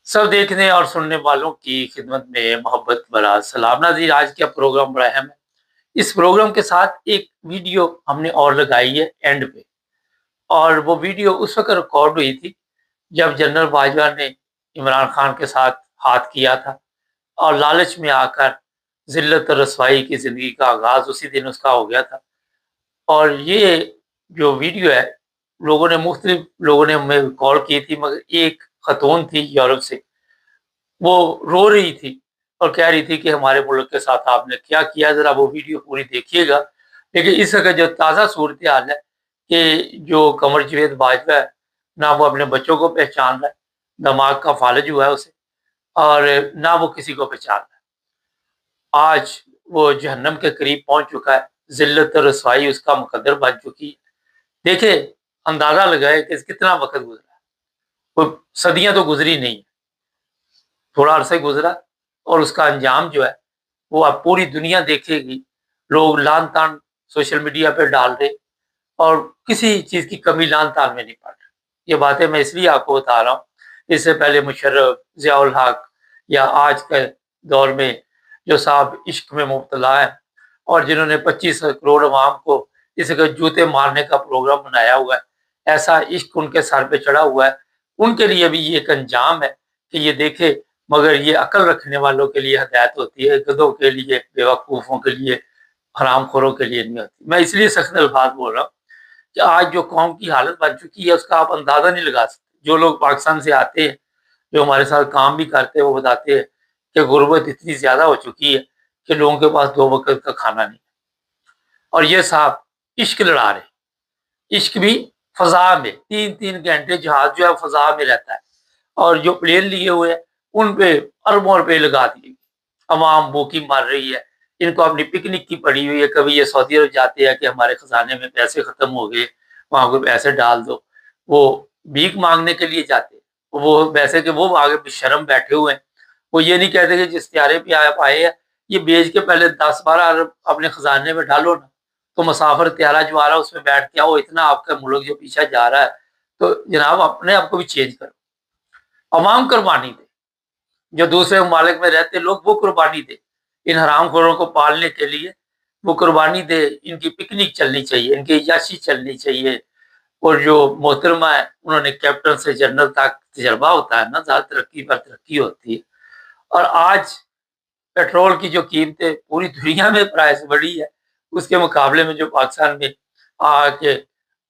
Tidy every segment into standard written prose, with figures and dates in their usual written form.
सब देखने और सुनने वालों की खिदमत में मोहब्बत भरा सलाम। नाज़रीन, आज का प्रोग्राम बड़ा अहम है। इस प्रोग्राम के साथ एक वीडियो हमने और लगाई है एंड पे, और वो वीडियो उस वक्त रिकॉर्ड हुई थी जब जनरल बाजवा ने इमरान खान के साथ हाथ किया था और लालच में आकर जिल्लत और रसवाई की ज़िंदगी का आगाज़ उसी दिन उसका हो गया था। और ये जो वीडियो है, मुख्तलिफ लोगों ने हमें कॉल की थी, मगर एक ख़तून थी यूरोप से, वो रो रही थी और कह रही थी कि हमारे मुल्क के साथ आपने क्या किया, ज़रा वो वीडियो पूरी देखिएगा। लेकिन इस वक़्त जो ताज़ा सूरत हाल है कि जो कमर जावेद बाजवा है, ना वो अपने बच्चों को पहचान रहा है, दिमाग का फालज हुआ है उसे, और ना वो किसी को पहचान रहा है। आज वो जहन्नम के करीब पहुँच चुका है, ज़िल्लत और रसवाई उसका मुक़द्दर बन चुकी है। देखिए, अंदाज़ा लगाए कि कितना वक़्त गुज़रा है, कोई सदियाँ तो गुज़री नहीं, थोड़ा अरसा ही गुज़रा, और उसका अंजाम जो है वो अब पूरी दुनिया देखेगी। लोग लान-तान सोशल मीडिया पे डाल रहे, और किसी चीज़ की कमी लान-तान में नहीं पड़ रही। ये बातें मैं इसलिए आपको बता रहा हूँ, इससे पहले मुशर्रफ, ज़िया-उल हक, या आज के दौर में जो साहब इश्क में मुब्तला हैं और जिन्होंने 25 करोड़ अवाम को इस वक़्त जूते मारने का प्रोग्राम बनाया हुआ है, ऐसा इश्क उनके सर पे चढ़ा हुआ है, उनके लिए भी ये एक अंजाम है कि ये देखें। मगर ये अक्ल रखने वालों के लिए हिदायत होती है, गधों के लिए, बेवकूफ़ों के लिए, हरामखोरों के लिए नहीं होती। मैं इसलिए सख्त अल्फाज बोल रहा हूँ कि आज जो कौम की हालत बन चुकी है उसका आप अंदाज़ा नहीं लगा सकते। जो लोग पाकिस्तान से आते हैं, जो हमारे साथ काम भी करते हैं, वो बताते हैं कि गुर्बत इतनी ज़्यादा हो चुकी है कि लोगों के पास 2 वक़्त का खाना नहीं है। और ये साहब इश्क लड़ा रहे हैं, इश्क भी फ़ज़ा में, 3-3 घंटे जहाज़ जो है फ़ज़ा में रहता है, और जो प्लेन लिए हुए हैं उन पे अरबों रुपए लगा दिए। अवाम भूखी मर रही है, इनको अपनी पिकनिक की पड़ी हुई है। कभी ये सऊदी अरब जाते हैं कि हमारे खजाने में पैसे खत्म हो गए, वहाँ कोई पैसे डाल दो। वो भीख मांगने के लिए जाते हैं, वो वैसे कि वो आगे बेशर्म बैठे हुए हैं। वो ये नहीं कहते कि जिस त्यारे पे आप आए हैं, ये बेच के पहले 10-12 अरब अपने खजाने में डालो ना, तो मुसाफिर त्यारा जो आ रहा है उसमें बैठ के आओ, इतना आपका मुल्क जो पीछे जा रहा है, तो जनाब अपने आप को भी चेंज करो। अवाम कुर्बानी दे, जो दूसरे ममालिक में रहते लोग वो कुर्बानी दे, इन हरामखोरों को पालने के लिए वो कुर्बानी दे। इनकी पिकनिक चलनी चाहिए, इनकी अय्याशी चलनी चाहिए। और जो मोहतरमा है, उन्होंने कैप्टन से जनरल तक तजर्बा होता है ना, ज़्यादा तरक्की पर तरक्की होती है। और आज पेट्रोल की जो कीमतें पूरी दुनिया में प्राइस बढ़ी है, उसके मुकाबले में जो पाकिस्तान में आके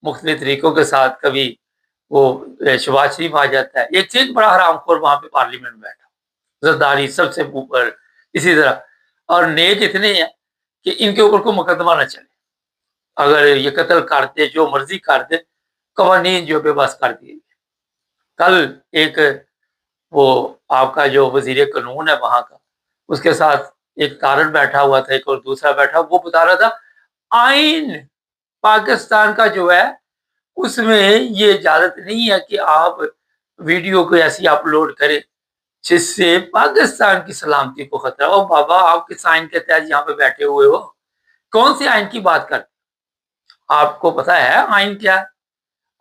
मुख्तलिफ तरीकों के साथ कभी वो शहबाज शरीफ आ जाता है, एक से एक बड़ा हरामखोर वहाँ पे पार्लियामेंट में बैठा, ज़रदारी सबसे ऊपर, इसी तरह। और नेक इतने हैं कि इनके ऊपर कोई मुकदमा ना चले। अगर ये कत्ल करते, जो मर्जी करते, कवानीन जो बेबस कर दिए। कल एक वो आपका जो वजीर कानून है वहाँ का, उसके साथ एक तारन बैठा हुआ था, एक और दूसरा बैठा, वो बता रहा था आइन पाकिस्तान का जो है उसमें ये इजाजत नहीं है कि आप वीडियो को ऐसी अपलोड करें जिससे पाकिस्तान की सलामती को खतरा हो। बाबा, आप किस आइन के तहत यहाँ पे बैठे हुए हो? कौन सी आइन की बात करते? आपको पता है आइन क्या है?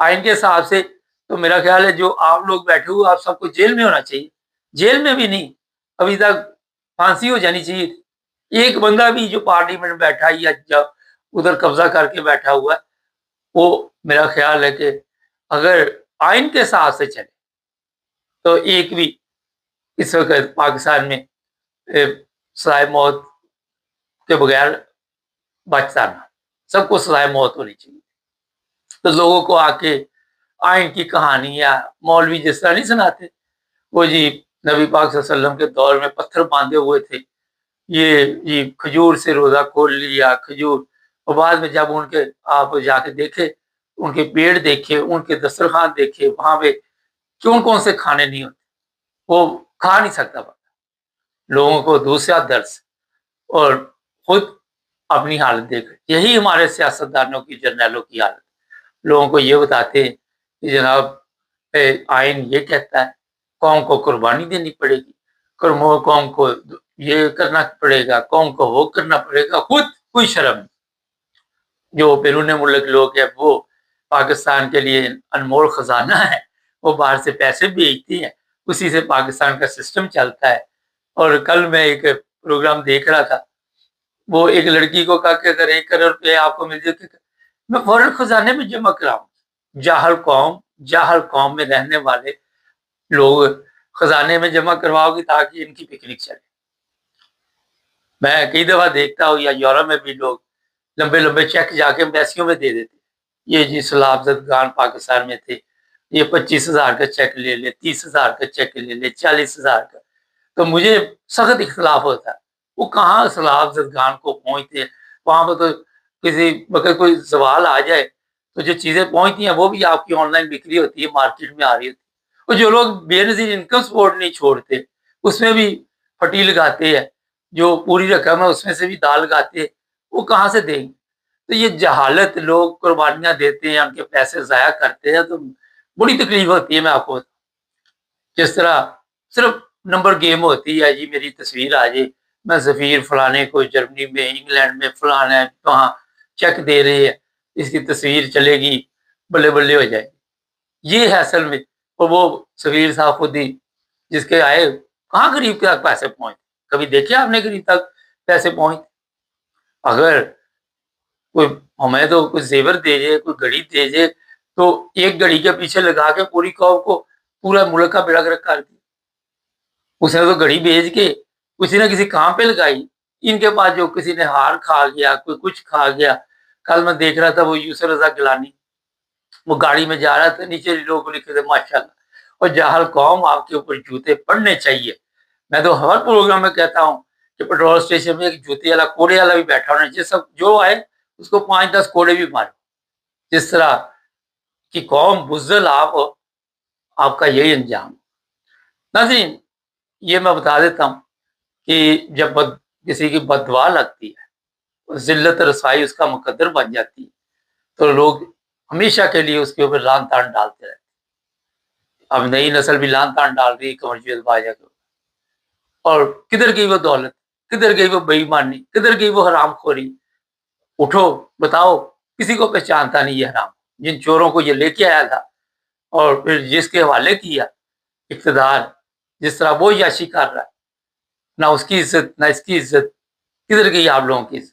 आइन के हिसाब से तो मेरा ख्याल है जो आप लोग बैठे हुए आप सबको जेल में होना चाहिए। जेल में भी नहीं, अभी तक फांसी हो जानी चाहिए। एक बंदा भी जो पार्लियामेंट में बैठा है या जब उधर कब्जा करके बैठा हुआ है, वो मेरा ख्याल है कि अगर आइन के हिसाब से चले तो एक भी इस वक्त पाकिस्तान में सजाए मौत के बगैर बचता ना, सबको सजाए मौत होनी चाहिए। तो लोगों को आके आइन की कहानियां मौलवी जिस तरह नहीं सुनाते, वो जी नबी पाक सल्लल्लाहु अलैहि वसल्लम के दौर में पत्थर बांधे हुए थे, ये जी खजूर से रोजा खोल लिया, खजूर। और बाद में जब उनके आप जाके देखे, उनके पेड़ देखे, उनके दस्तरखान देखे, वहां पे कौन कौन से खाने नहीं होते, वो खा नहीं सकता बंदा। लोगों को दूसरा दर्स, और खुद अपनी हालत देख रहे। यही हमारे सियासतदानों की, जर्नैलों की हालत। लोगों को ये बताते हैं कि जनाब आइन ये कहता है कौम को कुर्बानी देनी पड़ेगी, कौम को ये करना पड़ेगा, कौम को वो करना पड़ेगा, खुद कोई शर्म नहीं। जो बैरून मुल्क लोग हैं वो पाकिस्तान के लिए अनमोल खजाना है, वो बाहर से पैसे भेजती हैं, उसी से पाकिस्तान का सिस्टम चलता है। और कल मैं एक प्रोग्राम देख रहा था, वो एक लड़की को कहा कि अगर 1 करोड़ रुपए आपको मिल जाए, मैं फौरन खजाने में जमा कराऊं। जाहल कौम में रहने वाले लोग खजाने में जमा करवाओगे ताकि इनकी पिकनिक चले। मैं कई दफा देखता हूँ, या यूरोप में भी लोग लंबे लंबे चेक जाके एम्बेसियों में दे देते। ये जी सलाब जदगान पाकिस्तान में थे, ये 25,000 का चेक ले ले, 30,000 का चेक ले ले, 40,000 का। तो मुझे सख्त इख्तलाफ होता है, वो कहाँ सलाब जदगान को पहुंचते हैं। वहां पर तो किसी अगर कोई सवाल आ जाए तो जो चीजें पहुंचती हैं वो भी आपकी ऑनलाइन बिक्री होती है, मार्केट में आ रही होती है। और जो लोग बेनजीर इनकम सपोर्ट नहीं छोड़ते, उसमें भी फटी लगाते हैं, जो पूरी रकम है उसमें से भी दाल लगाते हैं, वो कहाँ से देंगे। तो ये जहालत, लोग कुर्बानियां देते हैं, उनके पैसे ज़ाया करते हैं, तो बड़ी तकलीफ होती है। मैं आपको जिस तरह सिर्फ नंबर गेम होती है, जी मेरी तस्वीर आ जाए, मैं सफ़ीर फलाने को जर्मनी में, इंग्लैंड में फलाना है, वहाँ चेक दे रहे हैं, इसकी तस्वीर चलेगी, बल्ले बल्ले हो जाएगी। ये है असल में। और वो सफ़ीर साहब खुद ही जिसके आए, कहाँ गरीब तक पैसे पहुँचते? कभी देखे आपने गरीब तक पैसे पहुँचते? अगर कोई हमें तो कुछ ज़ेवर दे जाए, कोई घड़ी दे जाए, तो एक घड़ी के पीछे लगा के पूरी कौम को, पूरा मुल्क का बेड़ा गर्क कर दिया। उसने तो घड़ी बेच के किसी न किसी काम पे लगाई। इनके पास जो किसी ने हार खा गया, कोई कुछ खा गया। कल मैं देख रहा था, वो यूसुफ रज़ा गिलानी, वो गाड़ी में जा रहा था, नीचे लोग लिखे थे माशाल्लाह। और जाहल कौम, आपके ऊपर जूते पड़ने चाहिए। मैं तो हर प्रोग्राम में कहता हूँ कि पेट्रोल स्टेशन में एक जूते वाला, कोड़े वाला भी बैठा होना चाहिए। सब जो आए उसको 5-10 कोड़े भी मारो। जिस तरह की कौम बुज़दिल आप हो, आपका यही अंजाम। नाज़रीन, ये मैं बता देता हूँ कि जब किसी की बददुआ लगती है, ज़िल्लत रसाई उसका मुकद्दर बन जाती है, तो लोग हमेशा के लिए उसके ऊपर लान-तान डालते रहते हैं। अब नई नस्ल भी लान-तान डाल रही है कमर्शियल बाजा के ऊपर। और किधर गई वो दौलत, किधर गई वो बेईमानी, किधर गई वो हरामखोरी? उठो, बताओ। किसी को पहचानता नहीं ये हराम। जिन चोरों को ये लेके आया था और फिर जिसके हवाले किया इक़्तिदार, जिस तरह वो याशी कर रहा है, ना उसकी इज्जत ना इसकी इज्जत, किधर गई आप लोगों की इज्जत?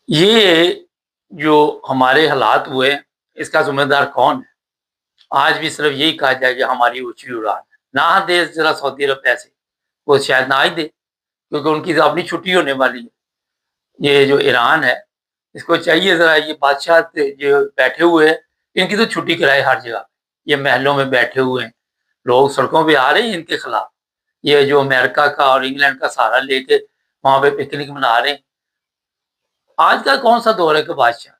ये जो हमारे हालात हुए, इसका जिम्मेदार कौन है? आज भी सिर्फ यही कहा जाए कि हमारी ऊंची उड़ान है। ना दे जरा सऊदी अरब पैसे, वो शायद ना ही दे, क्योंकि उनकी तो अपनी छुट्टी होने वाली है। ये जो ईरान है, इसको चाहिए जरा, ये बादशाह जो बैठे हुए हैं, इनकी तो छुट्टी कराए हर जगह। ये महलों में बैठे हुए हैं, लोग सड़कों पे आ रहे हैं इनके खिलाफ। ये जो अमेरिका का और इंग्लैंड का सहारा लेके वहां पे पिकनिक मना रहे हैं। आज का कौन सा दौर है कि बादशाह?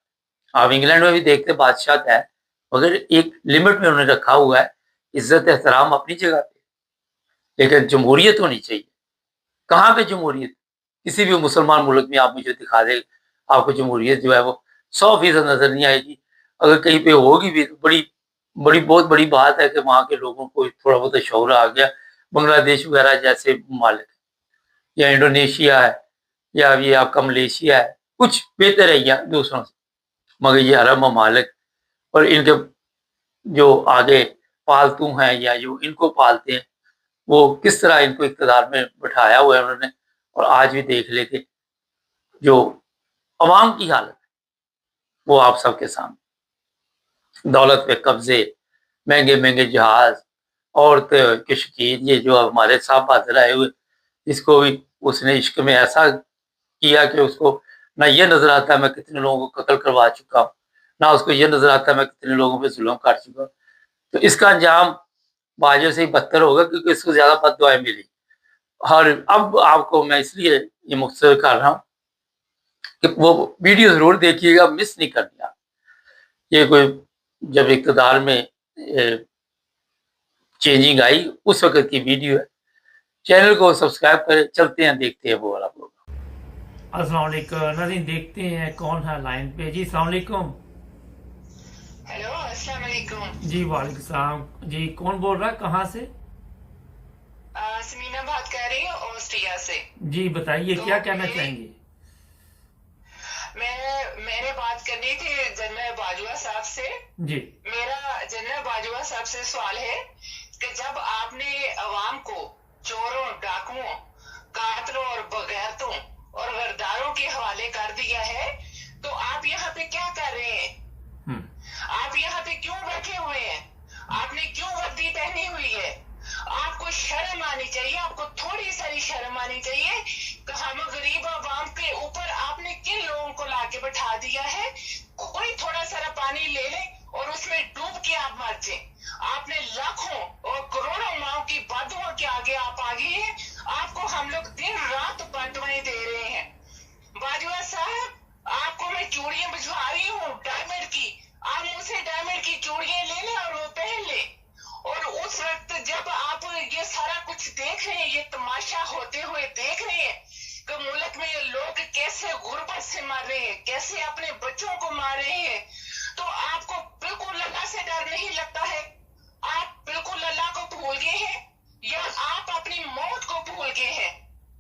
आप इंग्लैंड में भी देखते बादशाह है, मगर एक लिमिट में उन्होंने रखा हुआ है। इज्जत एहतराम अपनी जगह पे, लेकिन जमहूरियत होनी चाहिए। कहाँ पे जमहूरियत? किसी भी मुसलमान मुल्क में आप मुझे दिखा दे, आपको जमहूरियत जो है वो 100% नजर नहीं आएगी। अगर कहीं पे होगी भी तो बहुत बड़ी बात है कि वहाँ के लोगों को थोड़ा बहुत शौर आ गया। बांग्लादेश वगैरह जैसे ममालिक, या इंडोनेशिया है, या ये आपका मलेशिया है, कुछ बेहतर है या दूसरों से। मगर ये अरब ममालिक और इनके जो आगे पालतू हैं या जो इनको पालते हैं, वो किस तरह इनको इक़्तिदार में बिठाया हुआ है उन्होंने। और आज भी देख लेके जो अवाम की हालत है, वो आप सबके सामने। दौलत पे कब्जे, महंगे महंगे जहाज, औरत के शकीन, ये जो हमारे साहब हाजिर आए हुए, इसको भी उसने इश्क में ऐसा किया कि उसको ना ये नजर आता है मैं कितने लोगों को कत्ल करवा चुका हूँ, ना उसको ये नजर आता है मैं कितने लोगों पे जुल्म कर चुका हूँ। तो इसका अंजाम बाजों से ही बदतर होगा, क्योंकि इसको ज्यादा बद्दुआएं मिली। और अब आपको मैं इसलिए ये मुख्तसर कर रहा हूँ कि वो वीडियो जरूर देखिएगा, मिस नहीं करना। ये कोई जब इक़्तिदार में चेंजिंग आई उस वक्त की वीडियो है। चैनल को सब्सक्राइब करें। चलते हैं, देखते हैं वो वाला प्रोग्राम। अस्सलाम वालेकुम नाज़रीन, देखते हैं कौन है लाइन पे। जी अस्सलाम वालेकुम। हेलो, अस्सलाम वालेकुम। जी वालेकुम सलाम। जी कौन बोल रहा है, कहाँ से? समीना बात कर रही हूँ ऑस्ट्रिया से। जी बताइए, क्या कहना चाहेंगे? मैंने बात करनी थी जनरल बाजवा साहब से। जी मेरा जनरल बाजवा साहब से सवाल है पहनी हुई है। आपको शर्म आनी चाहिए, आपको थोड़ी सारी शर्म आनी चाहिए कि हम गरीब आवाम के ऊपर आपने किन लोगों को लाके बैठा दिया है। कोई थोड़ा सारा पानी ले ले और उसमें डूब के आप मर जाए। आपने लाखों और करोड़ों माओ की बदुआ के आगे आप आ गए हैं। आपको हम लोग दिन रात बदुआएं दे रहे हैं। बाजवा साहब, आपको मैं चूड़ियां भिजवा रही हूँ डायमंड की, आप मुझसे डायमंड की चूड़ियां ले लें और वो पहन ले। और उस वक्त जब आप ये सारा कुछ देख रहे हैं, ये तमाशा होते हुए देख रहे हैं कि मुल्क में लोग कैसे गुर्बत से मार रहे हैं, कैसे अपने बच्चों को मार रहे हैं, तो आपको बिल्कुल अल्लाह से डर नहीं लगता है? आप बिल्कुल अल्लाह को भूल गए हैं या आप अपनी मौत को भूल गए हैं?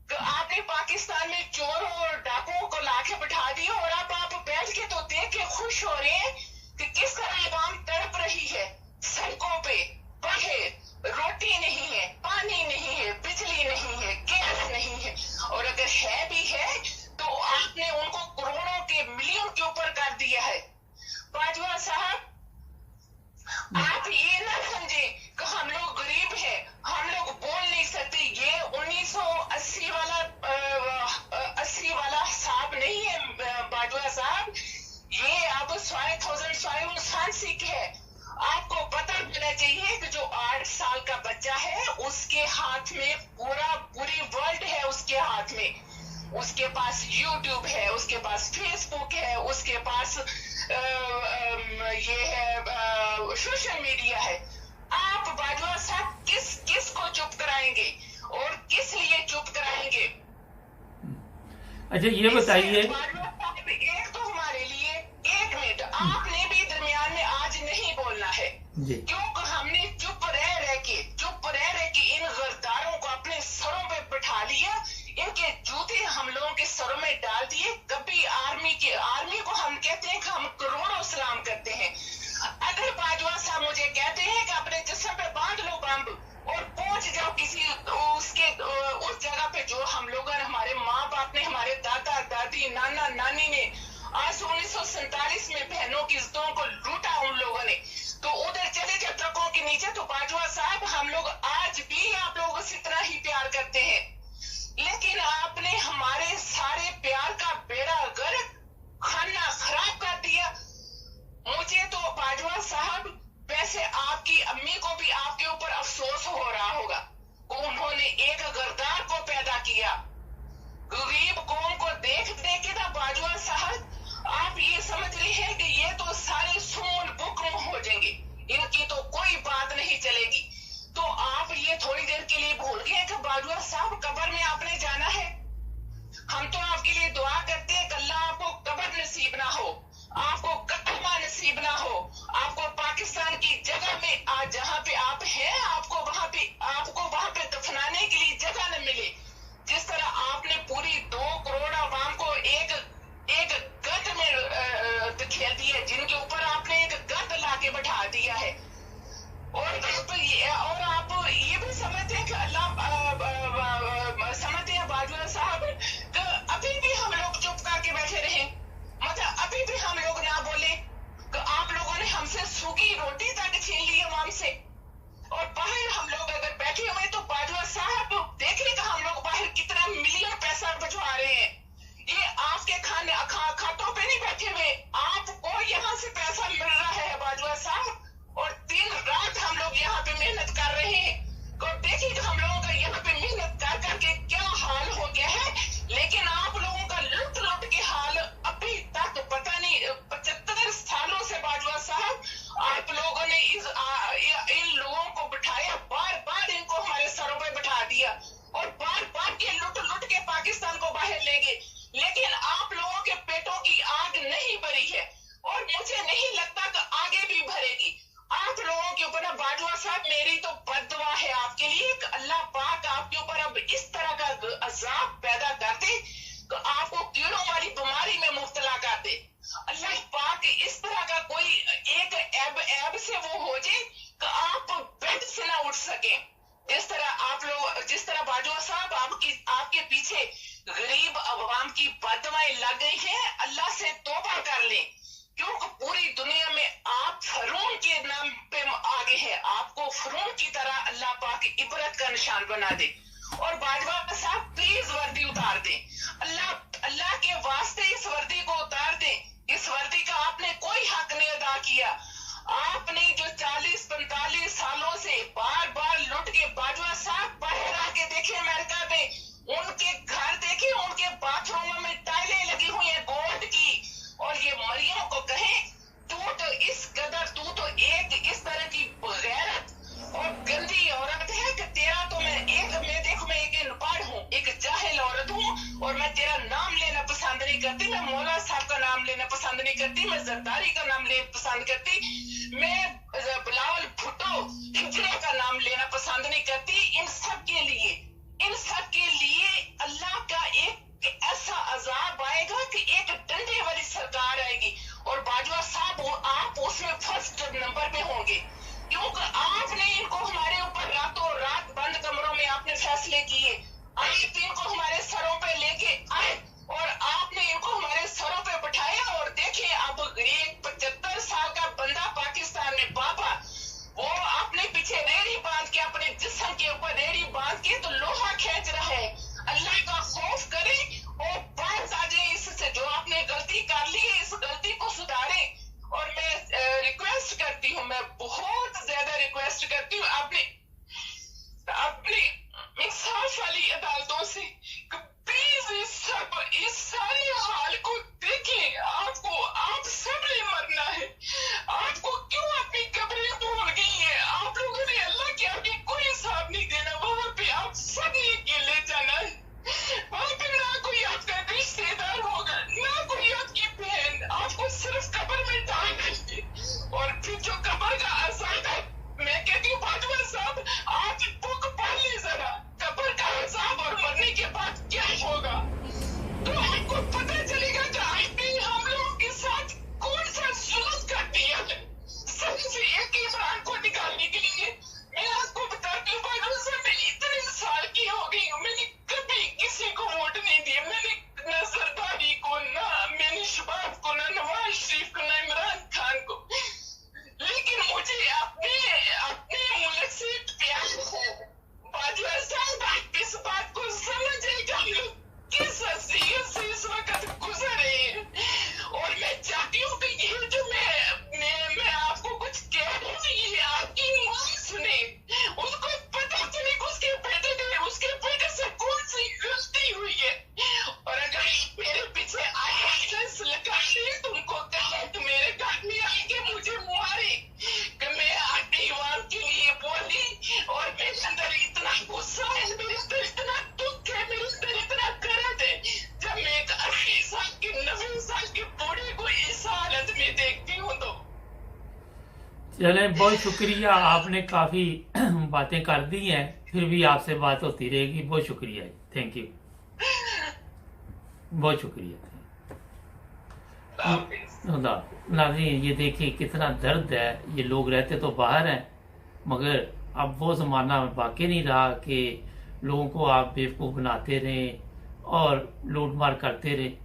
तो आपने पाकिस्तान में चोरों और डाकुओं को लाके बिठा दिया और अब आप बैठ के तो देख के खुश हो रहे हैं कि किस तरह आवाम तड़प रही है। सड़कों पे बाहर रोटी नहीं है, पानी नहीं है, बिजली नहीं है, गैस नहीं है, और अगर है भी है तो आपने उनको करोड़ों के मिलियन के ऊपर कर दिया है। बाजवा साहब, आप ये ना समझे कि हम लोग गरीब हैं, हम लोग बोल नहीं सकते। ये 1980 वाला 80 वाला हिसाब नहीं है बाजवा साहब, ये अब 2005 है। आपको पता होना चाहिए कि जो 8 साल का बच्चा है उसके हाथ में पूरी वर्ल्ड है, उसके हाथ में। उसके पास यूट्यूब है, उसके पास फेसबुक है, उसके पास ये है सोशल मीडिया है। आप बाजवा साहब किस को चुप कराएंगे और किस लिए चुप कराएंगे? अच्छा ये बताइए, एक तो हमारे लिए 1 मिनट आपने भी दरमियान में आज नहीं बोलना है, क्योंकि हमने चुप रह के इन गद्दारों को अपने सरों पे बिठा लिया, इनके जूते हम लोगों के सरों में डाल दिए। कभी आर्मी को हम कहते हैं कि हम करोड़ों सलाम करते हैं। अगर बाजवा साहब मुझे कहते हैं कि अपने जिस्म पे बांध लो बम और पहुंच जाओ किसी उस जगह पे जो हम लोग, हमारे माँ बाप ने, हमारे दादा दादी नाना नानी ने आज 1947 में बहनों की इज्जतों को लूटा उन लोगों ने, तो उधर चले जाए ट्रकों के नीचे। तो बाजवा साहब, हम लोग आज भी आप लोगों से इतना ही प्यार करते हैं, लेकिन आपने हमारे सारे प्यार का बेड़ा गर्क, खाना खराब कर दिया। मुझे तो बाजवा साहब, वैसे आपकी अम्मी को भी आपके ऊपर अफसोस हो रहा होगा, उन्होंने एक गद्दार को पैदा किया। गरीब कौम को देख के ना बाजवा साहब, आप ये समझ रहे हैं कि ये तो सारे सून बुकम हो जाएंगे, इनकी तो कोई बात नहीं चलेगी। तो आप ये थोड़ी देर के लिए भूल गए कि बाजवा साहब कब्र में आपने जाना है। हम तो आपके लिए दुआ करते हैं कि अल्लाह आपको कब्र नसीब ना हो, आपको कलमा नसीब ना हो, आपको पाकिस्तान की जगह में आज जहाँ पे आप हैं आपको वहां पे दफनाने के लिए जगह न मिले। जिस तरह आपने पूरी 2 करोड़ आवाम को एक गद में खेल दिया, जिनके ऊपर आपने एक गद लाके बैठा दिया है। और आप ये भी समझते हैं कि समझते हैं बाजवा साहब कि अभी भी हम लोग चुप करके बैठे रहे, मतलब अभी भी हम लोग ना बोले कि आप लोगों ने हमसे सूखी रोटी तक छीन ली आवाम से। और बाहर हम लोग अगर बैठे हुए तो बाजवा साहब देखिए कि हम लोग बाहर कितना मिलियन पैसा भिजवा रहे हैं। ये आपके खातों पे नहीं बैठे हुए, आपको यहाँ से पैसा मिल रहा है बाजवा साहब, और दिन रात हम लोग यहाँ पे मेहनत कर रहे हैं। और देखिए कि हम लोगों का यहाँ पे मेहनत कर करके क्या हाल हो गया है, लेकिन आप लोगों का लुट के हाल अभी तक पता नहीं। 75 सालों से बाजवा साहब आप लोगों ने इन लोगों को बिठाया, बार इनको हमारे सरों पे बिठा दिया और बार के लुट के पाकिस्तान को बाहर ले गए, लेकिन आप लोगों के पेटों की आग नहीं भरी है और मुझे नहीं लगता कि आगे भी भरेगी। आप लोगों के ऊपर बाजवा साहब मेरी तो बद्दुआ है आपके लिए कि अल्लाह पाक आपके ऊपर अब इस तरह का अजाब पैदा कर दे कि आपको कीड़ों वाली बीमारी में मुब्तला कर दे। अल्लाह पाक इस तरह का कोई एक ऐब से वो हो जाए कि आप बेड से ना उठ सके। जिस तरह बाजवा साहब आपके पीछे गरीब अवाम की बददुआएं लग गई हैं, अल्लाह से तौबा कर लें। क्योंकि पूरी दुनिया में आप फरून के नाम पे आगे हैं, आपको फरून की तरह अल्लाह पाक इबरत का निशान बना दे। और बाजवा साहब प्लीज वर्दी उतार दें, अल्लाह के वास्ते इस वर्दी को उतार दें। इस वर्दी का आपने कोई हक नहीं अदा किया। आपने जो 40-45 सालों से बार बार लुट के, बाजवा साहब बाहर आके देखे अमेरिका में, उनके घर देखे, उनके बाथरूम में टाइलें लगी हुई है गोल्ड की। और ये मरियम को कहे तू तो इस कदर, तू तो एक इस तरह की गैरत और गंदी औरत है कि तेरा तो मैं देखो मैं एक अनपढ़ हूँ, एक जाहिल औरत हूँ, और मैं तेरा नाम लेना पसंद नहीं करती। मैं मौला साहब का नाम लेना पसंद नहीं करती, मैं जरदारी का नाम लेना पसंद करती, मैं बिलावल भुट्टो हिजरे का नाम लेना पसंद नहीं करती। इन सब के लिए अल्लाह का एक ऐसा अजाब आएगा कि एक डंडे वाली सरकार आएगी, और बाजवा साहब आप उसमें फर्स्ट नंबर पे होंगे, क्योंकि आपने इनको हमारे ऊपर रातों रात बंद कमरों में आपने फैसले किए। आप इनको हमारे सरों पे लेके आए और आपने इनको हमारे सरों पे बिठाया। और देखें अब एक 75 साल का बंदा पाकिस्तान में बाबा, वो आपने पीछे रेड़ी बांध के, अपने जिस्म के ऊपर रेड़ी बांध के तो लोहा खींच रहा है। अल्लाह का खौफ करें और बात आ जाए इससे, जो आपने गलती कर ली है इस गलती को सुधारें। और मैं रिक्वेस्ट करती हूँ, मैं बहुत ज्यादा रिक्वेस्ट करती हूँ अपने इंसाफ वाली अदालतों से, प्लीज इस सारे हाल को देखें। आप सब ने मरना है, आपको क्यों अपनी कब्रें भूल गई है? आप लोगों ने अल्लाह के आगे कोई हिसाब नहीं देना, वहां पे आप सब ने अकेले जाना है। वहां पे ना कोई आपका रिश्तेदार होगा, ना कोई आपकी बहन, आपको सिर्फ कब्र में डाल देंगे। और फिर जो कब्र का अज़ाब है, मैं कहती हूँ बाजवा साहब आज बुक पढ़ ली जरा, कब्र का अज़ाब और मरने के बाद क्या होगा, तो आपको पता चलेगा कि आपने हम लोगों के साथ कौन सा जुल्म कर दिया है। सिर्फ एक इमरान को निकालने के लिए मैं आपको बताती हूँ, बाजवा साहब मैं इतने साल की हो गई हूँ, मैंने कभी किसी को वोट नहीं दिया। मैंने न जरदारी को, ना मैंने शबाब को, ना नवाज शरीफ को, ना इमरान खान को, लेकिन मुझे अपने मुल्क से प्यार है। बाजवा साहब आप इस बात को समझेगा, हम लोग किस हसीयत से इस वक्त गुजर रहे हैं। और मैं चाहती हूँ कि ये जो मैं आपको कुछ कह रही हूँ, ये आपकी माँ सुने, उसको पता चले कि उसके बेटे से कौन सी गलती हुई है। और अगर मेरे पीछे ISIS लगाते तुमको कहे तो मेरे घर में आएंगे मुझे मारे कि मैं आपके ईमान के लिए बोली। और मेरे अंदर इतना गुस्सा है, मेरे अंदर इतना दुख है, मेरे अंदर इतना दर्द है, जब मैं एक 80 साल की 90 साल के बूढ़े को इस हालत में देखती हूँ तो। चलें, बहुत शुक्रिया, आपने काफ़ी बातें कर दी हैं, फिर भी आपसे बात होती रहेगी। बहुत शुक्रिया, थैंक यू, बहुत शुक्रिया। नाज़रीन, ये देखिए कितना दर्द है। ये लोग रहते तो बाहर हैं, मगर अब वो ज़माना बाकी नहीं रहा कि लोगों को आप बेवकूफ़ बनाते रहें और लूट मार करते रहें।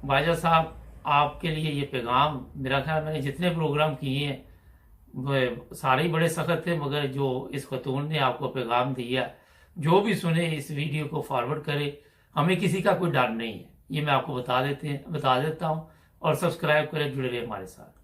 बाजा साहब, आपके लिए ये पैगाम, मेरा ख्याल मैंने जितने प्रोग्राम किए हैं वो सारे ही बड़े सख्त थे, मगर जो इस खतून ने आपको पैगाम दिया, जो भी सुने इस वीडियो को फॉरवर्ड करे। हमें किसी का कोई डर नहीं है, ये मैं आपको बता देता हूँ। और सब्सक्राइब करें, जुड़े रहे हमारे साथ।